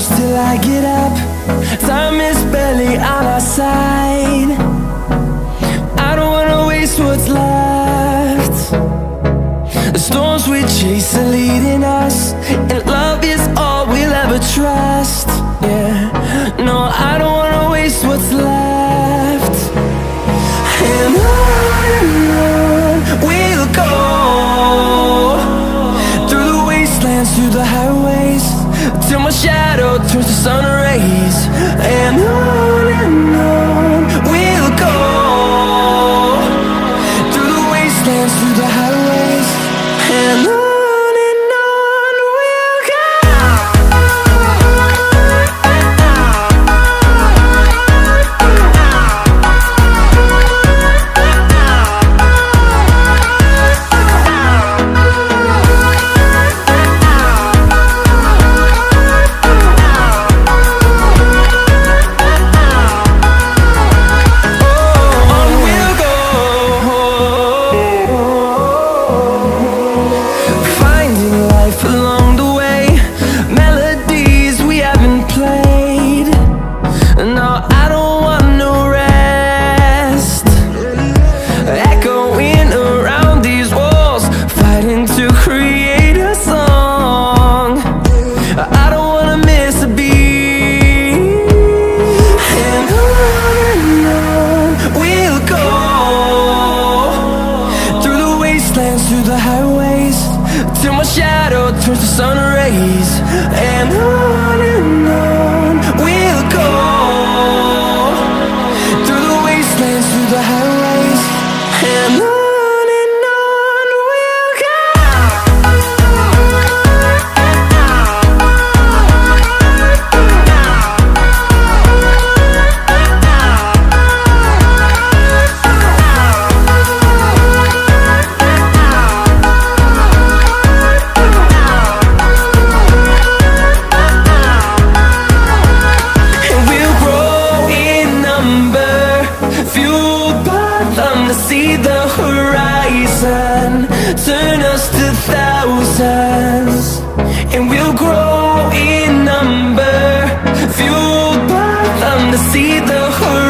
close till I get up. Time is barely on our side. I don't wanna waste what's left. The storms we chase are leading us, and love is all we'll ever trust. Yeah, no, I don't wanna waste what's left. And on we'll go, through the wastelands, through the highways, till my shadow turns to sun rays. And on we'll go, through the wastelands, through the highways, and on we'll go. Through the highways, till my shadow turns to sun rays. And on we'll go, through the wastelands, through the highways, and on we'll go. To see the horizon turn us to thousands, and we'll grow in number, fueled by them to see the horizon.